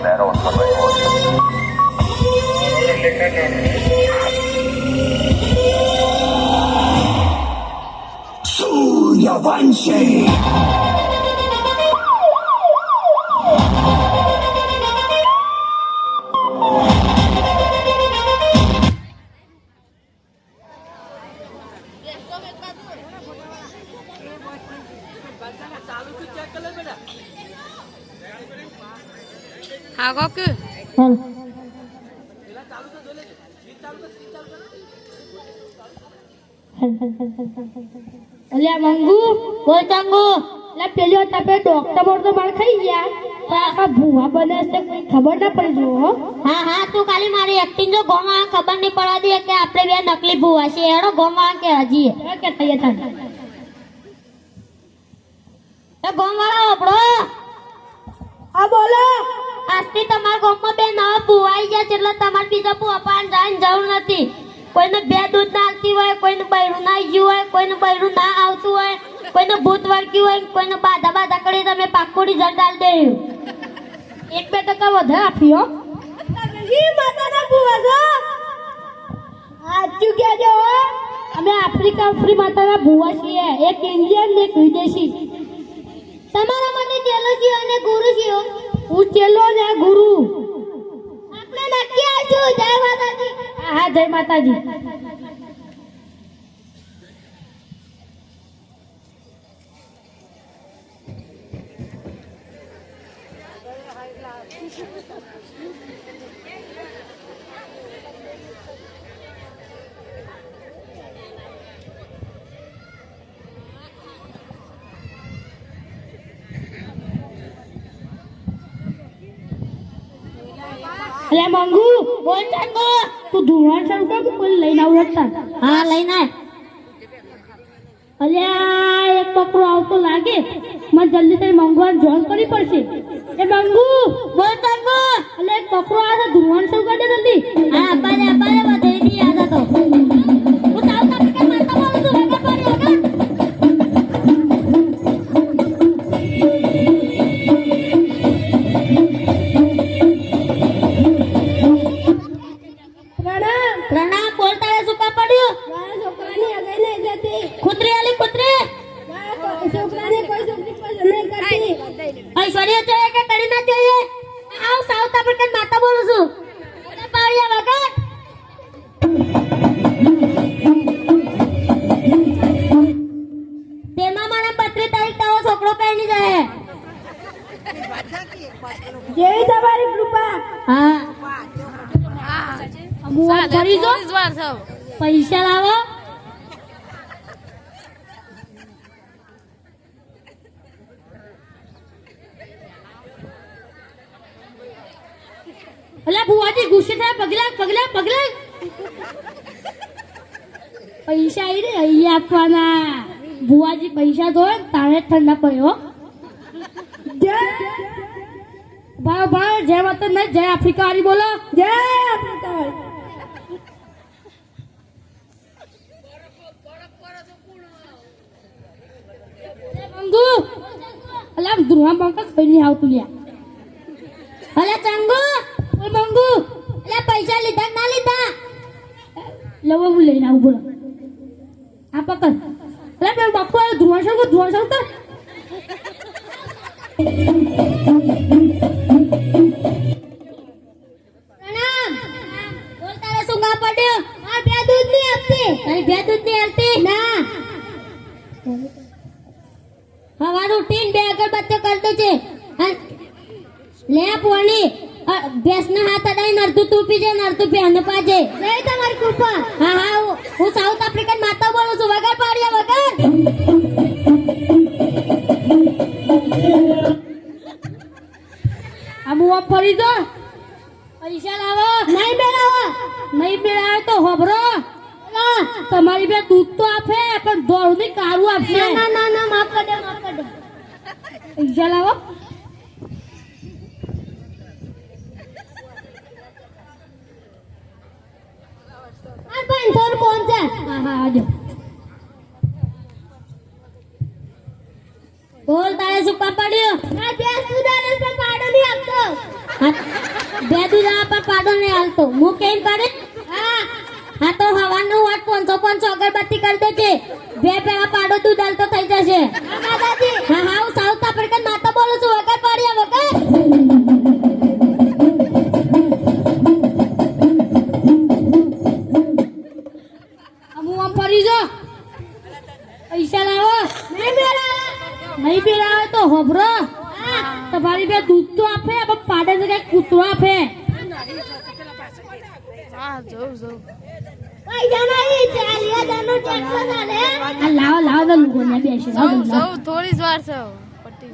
arrow on the right. Suryavanshi! હા કોક અલ્યા મંગુ બોલ ચાંગુ લે પેલી વાર તમે ડોક્ટર બોર તો માર ખાઈ ગયા પણ આખા ભૂવા બને છે કોઈ ખબર ના પડી જો હા હા તું ખાલી મારી એક્ટિંગ જો ગોમાં ખબર નહીં પડવા દે કે આપણે બે નકલી ભૂવા છે એનો ગોમાં કે હજી કે તૈયાર થાય એ ગોમવાળા આપણો આ બોલો આજથી તમારા ગોમમાં બે નવા ભૂવા આવી ગયા છે એટલે તમારે બીજા ભૂવા પાન જવાની જરૂર નથી કોઈને બે દૂધ ના આવતી હોય કોઈને બૈરું ના આવ્યું હોય કોઈને બૈરું ના આવતું હોય કોઈને ભૂત વળગ્યું હોય કોઈને બાધા બાધા કરી તમે પાકું રિઝલ્ટ આલ દે 1-2% વધારે આપ્યો ઈ માતાના ભૂવા છો આજુ કેજો અમે આફ્રી માતાના ભૂવા છીએ એક ઇન્ડિયન ને એક વિદેશી તમારા મને ચેલો છે અને ગુરુ છે હું ચેલો ને ગુરુ આપણે નક્કી આવજો જય માતાજી હા જય માતાજી અરે મંગુ બોલ ચાંગો તું ધુવાણ શરૂ કર કોઈ લઈને આવું હતા હા લઈને અલ્યા એક પકડો આવતો લાગે મને જલ્દી થઈ મંગવાન જોઈન કરવી પડશે એ મંગુ બોલ ચાંગો અલે એક પકડો આવે ધુવાણ શરૂ કરી દે જલ્દી હા અપારે બધે ની યાદ હતો હું સાઉથ આફ્રિકન માતા બોલું છું વગર પાડી વગર પ્રણામ બોલ તારે શું કા પડ્યું મારા છોકરાની અગાઈ નહીં જતી કૂતરી આલી કૂતરી મારા છોકરાને કોઈ છોકરી પસંદ નહીં કરતી ઐશ્વર્ય જોઈએ કે કરી ના જોઈએ આવ સાઉથ આફ્રિકન માતા બોલું છું વગર પાડ્યા વગર તેમાં મને 32 તારીખ તારો છોકરો પહેરી જાય જેવી તમારી કૃપા હા કરી દો પૈસા લાવો અલ્યા ભુવાજી ગુસ્સે થાય પગલા પગલા પગલા પૈસા આવી રે અહીં આપવાના ભુવાજી પૈસા દો તારે ઠંડા પડ્યો ભાવ ભાવ જય માતા નહીં જય આફ્રિકા વાળી બોલો જય આફ્રિકા મંગુ અલ્યા ધ્રુવા બંકા કઈ નહીં આવતું લ્યા અલે ચંગુ ઓય મંગુ અલે પૈસા લીધા કે ના લીધા લવો હું લઈને આવું બોલો આ પકડ અલ્યા પેલો બાપુ આવ્યો ધ્રુવા કર પ્રણામ બોલ તારે શું ગા પડ્યો આ બે દૂધ નહીં આપતી તારી બે દૂધ નહીં આપતી ના હવારું ઉઠીને બે અગરબત્તીઓ કરતો છે લે પોણી ભેંસના હાથ અડાઈને અડધું તું પીજે ને અડધું ભેંને પાજે નહીં તમારી કૃપા હા હા હું સાઉથ આફ્રિકન માતા બોલું છું વગર પાડ્યા વગર આ મુવા ફરી દો પૈસા લાવો નહીં બેરાવો નહીં બેરાવે તો હોભરો તમારી બે દૂધ તો આપે પણ દોડ ની કારું આપશે ના ના ના માફ કરી દો પૈસા લાવો આ ભાઈ થોર કોણ છે હા હા આજો બોલ તારે શું પડ્યું આ બે સુધારે છે પાડો ની આપતો બે દૂધ આપા પાડો ને હાલતો હું કેમ કરે હા તો હવાનું વાત 500 અગરબત્તી કરી દેજે બે પેલા પાડો દૂધ હાલતો થઈ જશે હા હા હું સાઉથ આફ્રિકન માતા બોલું છું વગર પાડ્યા વગર હું આમ ફરી જો પૈસા લાવો નહીં પેલા તો હોભરો તમારી બે દૂધ તો આપે પણ પાડે છે કઈ કૂતરો આપે લાવો લાવો તો લુગો ને બેસે થોડી જ વાર છે પટ્ટી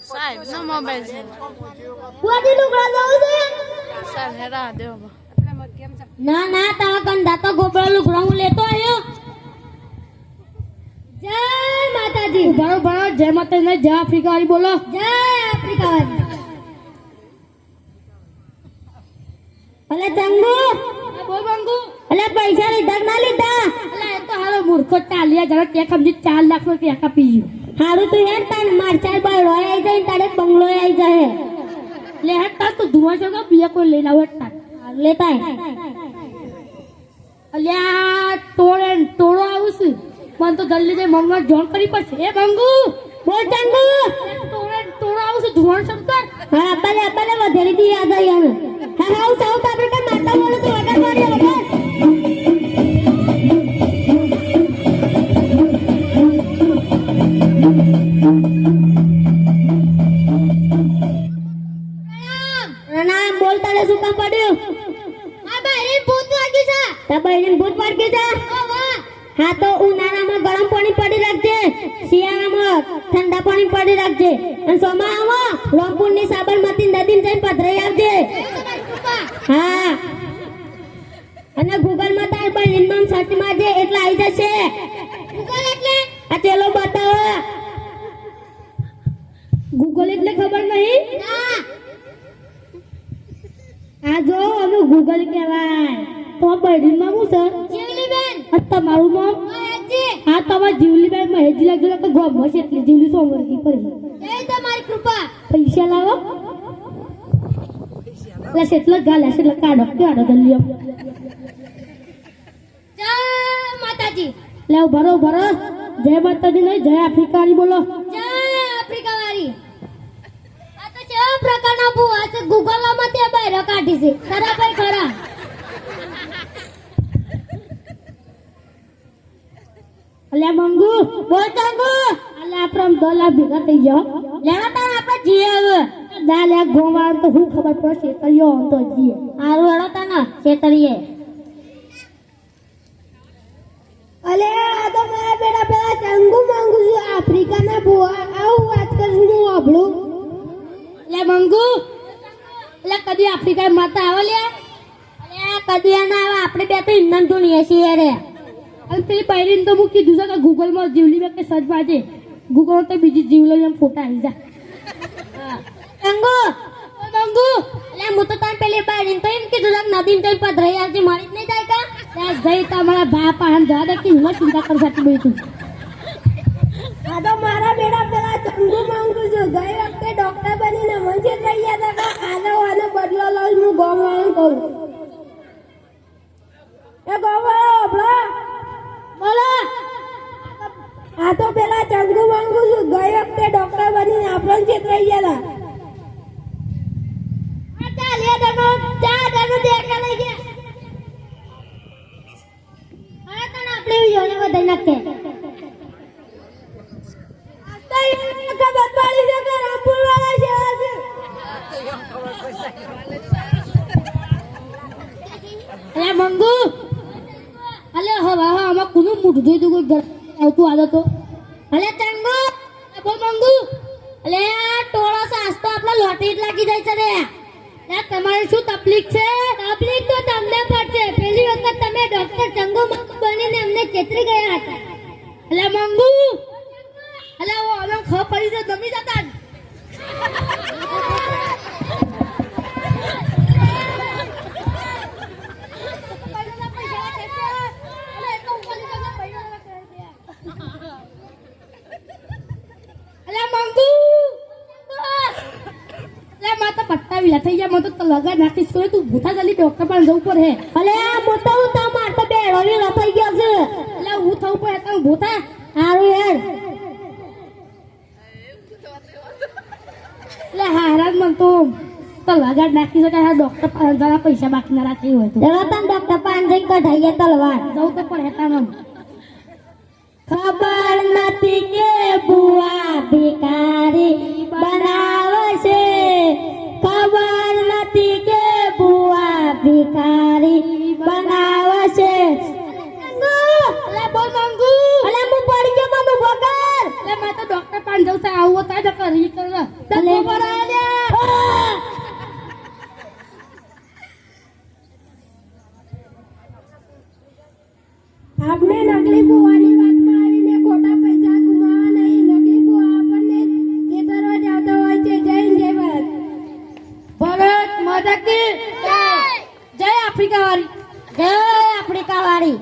સાહેબ નો મોબાઈલ છે સર હેરા દેવો ના ના તારા કંડા તો ગોબરા લુગડા હું લેતો આવ્યો જય માતાજી બરોબર જય માતાજી ને જય આફ્રિકા વાળી બોલો જય આફ્રિકા વાળી અલે ચંગુ બોલ બંગુ અલે પૈસા લીધા કે ના લીધા અલા એ તો હારો મૂર્ખો ચાલ્યા જરા કે સમજી 4 લાખ નો ટેકા પીયું હારું તું હેડ તાન માર ચાર બાય આવી જાય તારે બંગલો આવી જાય લે હેડ તાર તો ધુઆ છે કે બીજા કોઈ લઈને આવો તાર લેતા અલ્યા તોડો આવું છું મને તો જલ્દી જઈ મંગળ જોન કરી પડશે એ બંગુ બોલ ચંગુ તોડો આવું છું ધુઆણ શબ્દ હા અબ્બાલે વધેરી દી યાદ આવી હવે હા હા હું સાઉથ આફ્રિકન માતા બોલું છું વગર માર્યા વગર પ્રણામ બોલ તારે શું કામ પડ્યું આ બહેરી ભૂત વાગી છે તા બહેરી ભૂત વાગી છે હા તો ઉનાળામાં ગરમ પાણી પડી રાખજે શિયાળામાં ઠંડા પાણી પડી રાખજે અને ચોમાસામાં રોમપુરની સાબરમતી નદીમાં જઈને પધરાઈ આવજે હા અને ગૂગલમાં તાર બહેરીનું નામ સર્ચ મારજે એટલે આવી જશે ગૂગલ એટલે આ ચેલો બતાવો ગૂગલ એટલે ખબર નહીં ના આ જો અમે ગૂગલ કહેવાય તો બહેરી નામ શું છે જીવલીબેન આ તમારું નામ હા તમારા જીવલીબેન મહેજી લાગેલો કે ગોમમાં છે એટલે જીવલી સોમવર્ગી પડી જય તમારી કૃપા પૈસા લાવો એટલે કેટલા ગાલે છે એટલે કાઢો જલ્દી જય માતાજી લે ભરો જય માતાજી નહીં જય આફ્રિકા વાળી બોલો જય આફ્રિકા વાળી આ તો કેવા પ્રકારના ભૂવા છે ગૂગલમાં તે બહાર કાઢી છે ખરા ભાઈ ખરા અલ્યા મંગુ બોલ ચંગુ અલ્યા આપણે દોલા ભેગા થઈ જાઓ લેવા તાર આપણે જીએ હવે ના લે ગોવા તો હું ખબર પડશે કર્યો તો જીએ હારું હેડો તાના છેતરીએ અલે આ તો મારા બેટા પેલા ચંગુ માંગુ છું આફ્રિકાના ભૂવા આવું વાત કરું છું આપણું લે મંગુ એટલે કદી આફ્રિકા માતા આવે લે અલે કદી ના આવે આપણે બે તો ઇંધન ધૂણીએ છીએ રે અને પેલી બૈરીને તો હું કીધું છે કે ગૂગલમાં જીવલી બે કે સર્ચ મારજે ગૂગલ તો બીજી જીવલી એમ ફોટા આવી જા ચંગુ મંગુ અલે હું તો તને પેલી બારીને તો એમ કીધું છે નદીમાં જઈને પધરાઈ આવજે મારી જ નહીં જાય કા ત્યાં જઈ તમારા બાપ આન જા દે કે હું ચિંતા કર શકતી બેઠું આ તો મારા બેટા પેલા ચંગુ માંગુ છું ગઈ વખતે ડોક્ટર બનીને મંજે થઈ ગયા હતા કે આનો બદલો લઉં હું ગોમવાળું કહું એ ગોમવાળો બોલો આ તો પેલા ચંગુ માંગુ છું ગઈ વખતે ડોક્ટર બનીને આપણને છેતરાઈ ગયા હતા આપણે યોને વધારી નાખે અરે મંગુ અલે હવે આમાં કોનું મોઢું જોઈ તું કોઈ ઘર આવતું આદો તો અલે ચંગુ બોલ મંગુ અલે આ ટોળો સાસ તો આપણે લોટરી જ લાગી જાય છે રે તમારે શું તકલીફ છે તકલીફ તો તમને પડશે પેલી વખત તમે ડોક્ટર ચંગુ બનીને અમને છેતરી ગયા હતા અલે મંગુ અલે ઓ અમે ખ પડી તો દમી જતા અલે મંગુ તો પટ્ટા વિલા થઈ ગયા. મને તો લગા નાખીશ તો તું ભૂથા જલ્દી ડોક્ટર પાસે જવું પડે. અલે આ મોટો હું તો માર તો બેડો વેલો થઈ ગયો છે. એટલે હું થવું પડે તો ભૂથા હારું યાર એટલે હારા મન તો લગા નાખી શકાય. ડોક્ટર પાસે જરા પૈસા બાકી ના રાખી હોય તો ચલો તને ડોક્ટર પાસે જઈને કઢાઈએ તલવાર. જવું તો પડે તાને. ખબર નથી કે બુઆ ભિખારી બનાવશે. ખબર નથી કે બુઆ ભિખારી બનાવશે. એટલે બોલ માંગુ. અલે હું પડી ગયો મમ્મી વગર. એટલે મેં તો ડોક્ટર પાસે જવું છે. આવું થાય તો કરી કર આપણે નકલી બુવાની વાતમાં આવીને ખોટા પૈસા ગુમાવા નહીં. નકલી બુઆ આપણને ખેતરમાં જ આવતા હોય છે. જય હિન્દ, જય ભારત. ભારત માતા કી જય. આફ્રિકા વાળી જય આફ્રિકા વાળી.